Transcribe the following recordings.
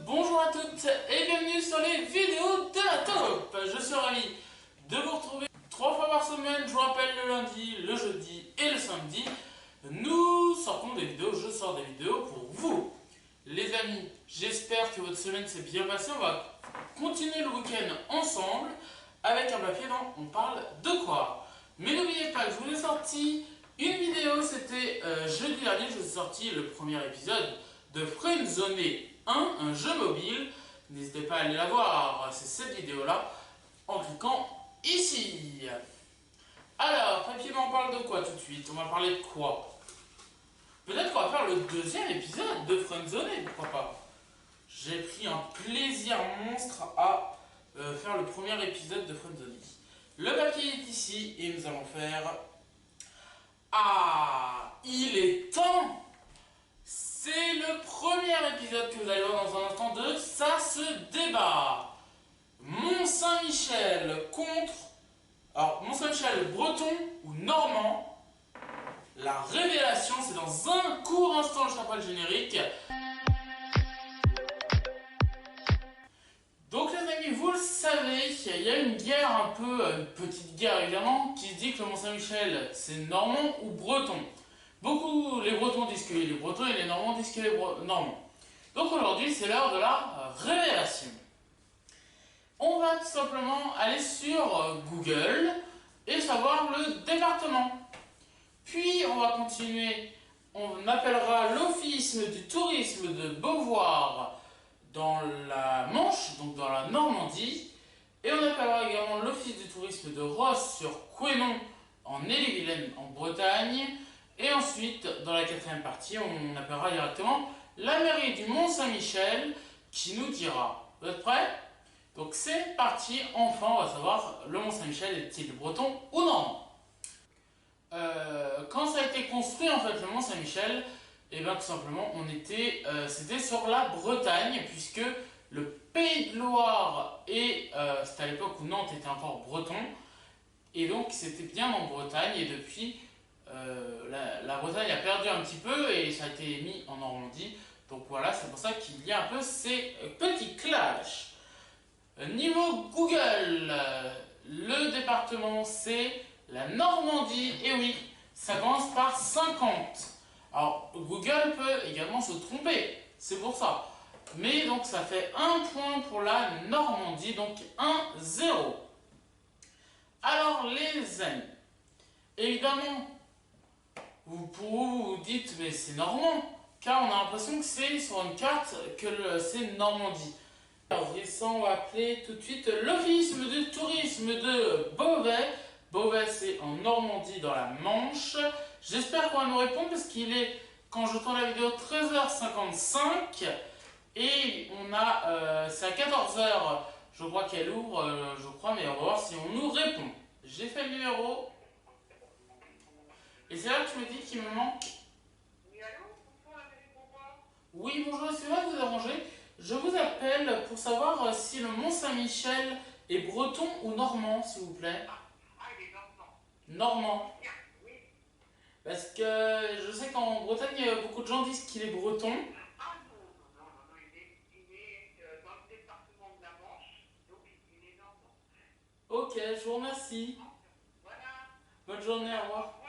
bonjour à toutes et bienvenue sur les vidéos de la taupe. Je suis ravi de vous retrouver 3 fois par semaine, je vous rappelle le lundi, le jeudi et le samedi. Nous sortons des vidéos, je sors des vidéos pour vous. Les amis, j'espère que votre semaine s'est bien passée. On va continuer le week-end ensemble avec un papier dont on parle de quoi. Mais n'oubliez pas que je vous ai sorti une vidéo, c'était jeudi dernier, je vous ai sorti le premier épisode de Friendzoné 1, un jeu mobile. N'hésitez pas à aller la voir, c'est cette vidéo-là, en cliquant ici. Alors, papier, on parle de quoi tout de suite? On va parler de quoi? Peut-être qu'on va faire le deuxième épisode de Friendzoné, pourquoi pas? J'ai pris un plaisir monstre à faire le premier épisode de Friendzoné. Le papier est ici et nous allons faire... Ah, il est temps! C'est le premier épisode que vous allez voir dans un instant de Ça se débat. Mont-Saint-Michel contre... Alors, Mont-Saint-Michel, breton ou normand? La révélation, c'est dans un court instant, juste après le générique. Donc les amis, vous le savez, il y a une guerre un peu, une petite guerre évidemment, qui se dit que le Mont-Saint-Michel, c'est normand ou breton. Beaucoup, les Bretons disent qu'il est breton et les Normands disent qu'il est normand. Donc aujourd'hui, c'est l'heure de la révélation. On va tout simplement aller sur Google et savoir le département. Puis on va continuer, on appellera l'Office du tourisme de Beauvoir dans la Manche, donc dans la Normandie. Et on appellera également l'Office du tourisme de Ross-sur-Couesnon en Ille-et-Vilaine en Bretagne. Et ensuite, dans la quatrième partie, on appellera directement la mairie du Mont-Saint-Michel qui nous dira. Vous êtes prêts? Donc c'est parti, enfin on va savoir le Mont-Saint-Michel est-il breton ou non. Quand ça a été construit en fait le Mont-Saint-Michel, et bien tout simplement c'était sur la Bretagne puisque le Pays de Loire et c'était à l'époque où Nantes était encore breton et donc c'était bien en Bretagne et depuis la Bretagne a perdu un petit peu et ça a été mis en Normandie. Donc voilà, c'est pour ça qu'il y a un peu ces petits clashs. Niveau Google, le département c'est la Normandie. Et oui, ça commence par 50. Alors Google peut également se tromper, c'est pour ça. Mais donc ça fait 1 point pour la Normandie, donc 1-0. Alors les amis, évidemment, vous dites mais c'est normand, car on a l'impression que c'est sur une carte que c'est Normandie. Alors ça on va appeler tout de suite l'Office du tourisme de Beauvais. Beauvais c'est en Normandie dans la Manche. J'espère qu'on va nous répondre parce qu'il est, quand je tourne la vidéo, 13h55 et on a, c'est à 14h je crois qu'elle ouvre, mais on va voir si on nous répond. J'ai fait le numéro. Et c'est là que tu me dis qu'il me manque. Oui, allô? Bonjour, la mairie de Beauvoir. Oui, bonjour, excusez-moi de vous déranger. Je vous appelle pour savoir si le Mont-Saint-Michel est breton ou normand, s'il vous plaît. Ah, il est normand. Normand. Bien, oui. Parce que je sais qu'en Bretagne, beaucoup de gens disent qu'il est breton. Ah non, il est dans le département de la Manche, donc il est normand. Ok, je vous remercie. Voilà. Bonne journée, au Au revoir. revoir.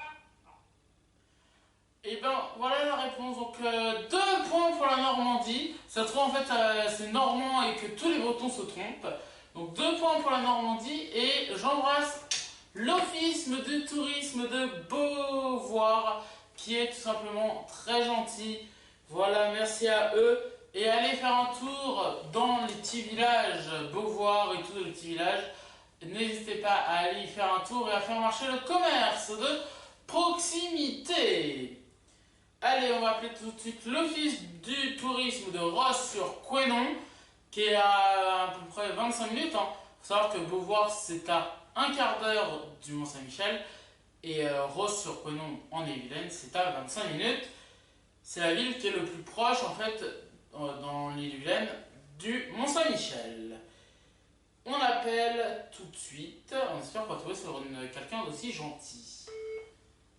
Et ben voilà la réponse, donc 2 points pour la Normandie. Ça se trouve en fait c'est normand et que tous les Bretons se trompent. Donc 2 points pour la Normandie et j'embrasse l'Office du tourisme de Beauvoir qui est tout simplement très gentil. Voilà, merci à eux. Et allez faire un tour dans les petits villages, Beauvoir et tous les petits villages. N'hésitez pas à aller y faire un tour et à faire marcher le commerce de proximité. Allez, on va appeler tout de suite l'Office du tourisme de Ross-sur-Couesnon, qui est à peu près 25 minutes. Il faut savoir que Beauvoir, c'est à un quart d'heure du Mont-Saint-Michel, et Ross-sur-Couesnon en Ille-et-Vilaine, c'est à 25 minutes. C'est la ville qui est le plus proche, en fait, dans l'Ille-et-Vilaine, du Mont-Saint-Michel. On appelle tout de suite, on espère qu'on va trouver sur quelqu'un d'aussi gentil.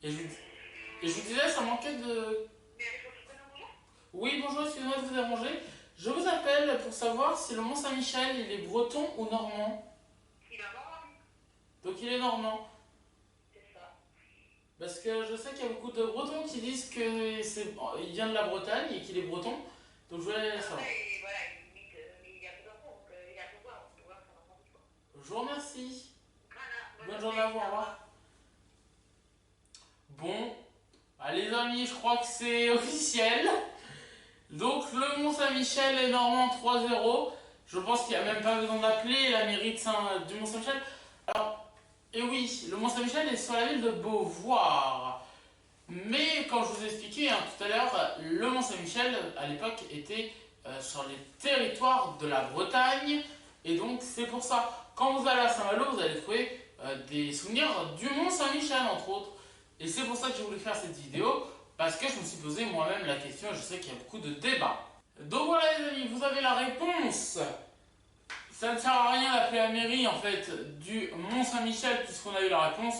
Et je vous disais, ça manquait de... Mais il faut que je prenne un bonjour. Oui, bonjour, excusez-moi de vous déranger. Je vous appelle pour savoir si le Mont Saint-Michel il est breton ou normand. Il a vraiment Donc il est normand. c'est ça. Parce que je sais qu'il y a beaucoup de Bretons qui disent qu'il vient de la Bretagne et qu'il est breton. Donc je voulais savoir. Après, et voilà, il dit qu'il y a plus d'enfants, donc il a tout voir, on peut voir ça n'importe quoi. Je vous remercie. Voilà, Bonne journée à vous, au revoir. Bon, bah, les amis, je crois que c'est officiel. Donc le Mont Saint-Michel est normand 3-0. Je pense qu'il n'y a même pas besoin d'appeler la mairie du Mont Saint-Michel. Alors, et oui, le Mont Saint-Michel est sur la ville de Beauvoir. Mais comme je vous ai expliqué tout à l'heure, le Mont Saint-Michel à l'époque était sur les territoires de la Bretagne. Et donc c'est pour ça, quand vous allez à Saint-Malo, vous allez trouver des souvenirs du Mont Saint-Michel entre autres. Et c'est pour ça que j'ai voulu faire cette vidéo, parce que je me suis posé moi-même la question et je sais qu'il y a beaucoup de débats. Donc voilà les amis, vous avez la réponse. Ça ne sert à rien d'appeler la mairie en fait du Mont Saint-Michel puisqu'on a eu la réponse.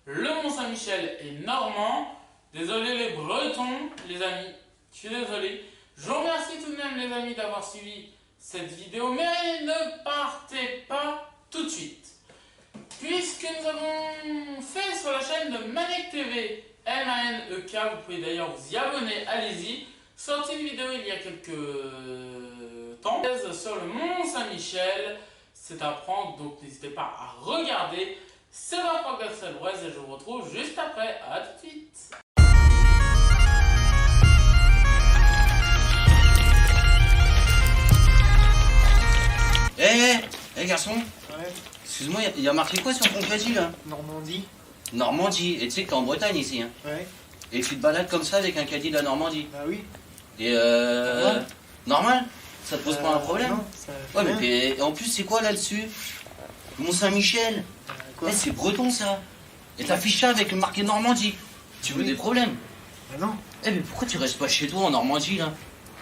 Le Mont Saint-Michel est normand. Désolé les Bretons, les amis. Je suis désolé. Je vous remercie tout de même les amis d'avoir suivi cette vidéo, mais ne partez pas tout de suite. Puisque nous avons fait sur la chaîne de Manek TV, MANEK, vous pouvez d'ailleurs vous y abonner, allez-y. Sorti une vidéo il y a quelques temps sur le Mont Saint-Michel. C'est à prendre, donc n'hésitez pas à regarder. C'est la Franck Gastelbrez et je vous retrouve juste après. A tout de suite. Hé garçon, Ouais, excuse-moi, il y a marqué quoi sur ton caddie là? Normandie. Normandie, et tu sais que t'es en Bretagne ici, hein. Ouais, Et tu te balades comme ça avec un caddie de la Normandie. bah oui. Et Normal. normal? Ça te pose pas un problème? Non, ça fait Ouais, mais rien. et en plus, c'est quoi là-dessus? Mont Saint-Michel. Quoi? Eh, c'est breton ça. Et t'affiches ça avec marqué Normandie. Tu veux Oui. des problèmes? Bah non. Eh, mais pourquoi tu restes pas chez toi en Normandie là?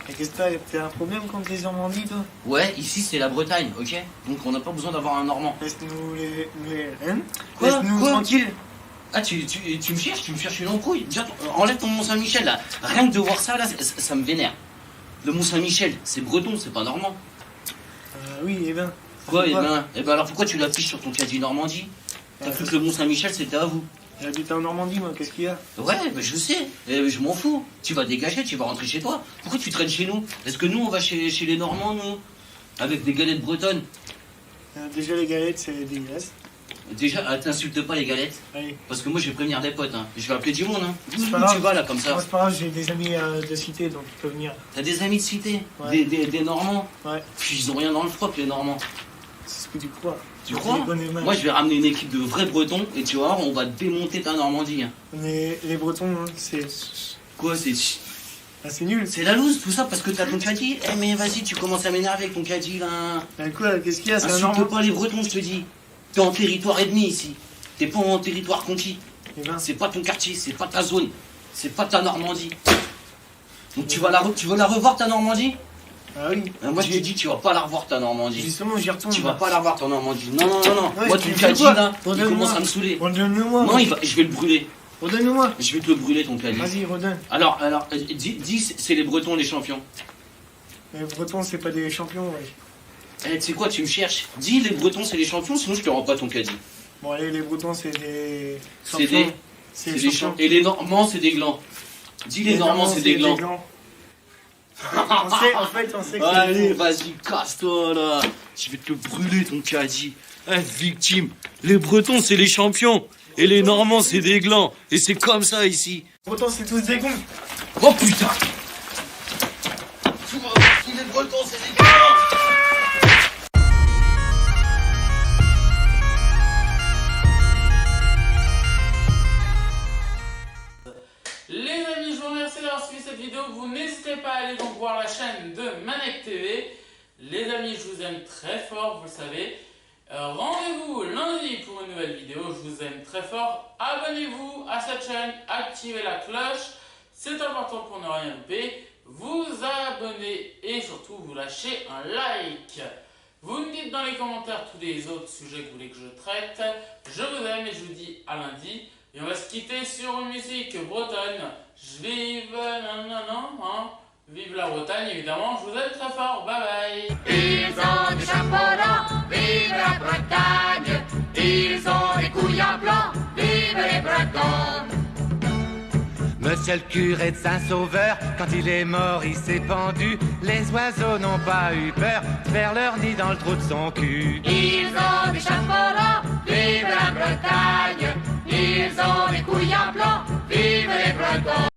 Et qu'est-ce que t'as un problème contre les Normandies, toi? Ouais, ici c'est la Bretagne, ok? Donc on n'a pas besoin d'avoir un Normand. Laisse-nous les... Hein? Quoi? Laisse-nous Quoi? tranquilles. Ah, tu me cherches une embrouille. Déjà, enlève ton Mont Saint-Michel là. Rien que de voir ça là, ça me vénère. Le Mont Saint-Michel, c'est breton, c'est pas normand. Oui, eh ben. ça Quoi, fait et ben alors pourquoi tu l'affiches sur ton caddie Normandie? T'as cru que le Mont Saint-Michel c'était à vous? J'habite en Normandie, moi, qu'est-ce qu'il y a? Ouais, mais je sais, je m'en fous. Tu vas dégager, tu vas rentrer chez toi. Pourquoi tu traînes chez nous? Est-ce que nous on va chez les Normands, nous? Avec des galettes bretonnes? Déjà, les galettes, c'est dégueulasse. Déjà, t'insultes pas les galettes? Allez. Parce que moi je vais prévenir des potes, hein. Je vais appeler du monde, hein. C'est pas Où grave. tu vas là comme ça? Moi, c'est pas grave, j'ai des amis de cité, donc ils peuvent venir. T'as des amis de cité? Ouais. Des Normands? Ouais, Puis ils ont rien dans le froc, les Normands. c'est ce que tu crois. Tu On crois? les connaît mal. Moi je vais ramener une équipe de vrais Bretons et tu vas voir, on va démonter ta Normandie, hein. Mais les Bretons, hein, c'est... Quoi, c'est nul. la loose tout ça parce que t'as ton caddie? Eh mais vas-y, tu commences à m'énerver avec ton caddie là. Bah quoi, qu'est-ce qu'il y a? C'est un Insulte Normand. pas les Bretons, je te dis. T'es en territoire ennemi ici. T'es pas en territoire conquis. Eh ben, C'est pas ton quartier, c'est pas ta zone, c'est pas ta Normandie. Donc tu veux la revoir ta Normandie? ah oui. Moi je te dis, tu vas pas la revoir ta Normandie. Justement, j'y retourne. Tu vas pas la revoir ta Normandie. Non, non, non, non. Ouais, Moi tu ton fais caddie quoi? là, il Redonne-moi. commence à me saouler. Redonne-le-moi. Non, je vais le brûler. Redonne-le-moi. Je vais te le brûler ton caddie. Vas-y, redonne. Alors, dis, c'est les Bretons les champions. Les Bretons, c'est pas des champions, ouais. Eh, tu sais quoi, tu me cherches. Dis les Bretons c'est les champions, sinon je te rends pas ton caddie. Bon, allez, les Bretons, c'est des C'est champions. des... C'est C'est des des champions. Et les Normands c'est des glands. Dis les Normands c'est des glands. En fait, on sait que Allez, vas-y, casse-toi là. Je vais te le brûler ton caddie. Eh, victime. Les Bretons c'est les champions. Et les Normands c'est des glands. Et c'est comme ça ici. les Bretons, c'est tous des cons. Oh putain. Les Bretons c'est des glands. Les amis, je vous remercie d'avoir suivi cette vidéo. Vous n'hésitez pas à aller donc voir la chaîne de Manek TV. Les amis, je vous aime très fort, vous le savez. Rendez-vous lundi pour une nouvelle vidéo. Je vous aime très fort. Abonnez-vous à cette chaîne, activez la cloche. C'est important pour ne rien louper. Vous abonnez et surtout vous lâchez un like. Vous me dites dans les commentaires tous les autres sujets que vous voulez que je traite. Je vous aime et je vous dis à lundi. Et on va se quitter sur une musique bretonne. Je vive, nanana, hein. Vive la Bretagne, évidemment, je vous aime très fort, bye bye. Ils ont des chapeaux blancs, vive la Bretagne. Ils ont des couilles en blanc, vive les Bretons. Monsieur le curé de Saint-Sauveur, quand il est mort, il s'est pendu. Les oiseaux n'ont pas eu peur de faire leur nid dans le trou de son cul. Ils ont des chapeaux blancs, vive la Bretagne. Ils ont des couilles en blanc, vive les Bretons.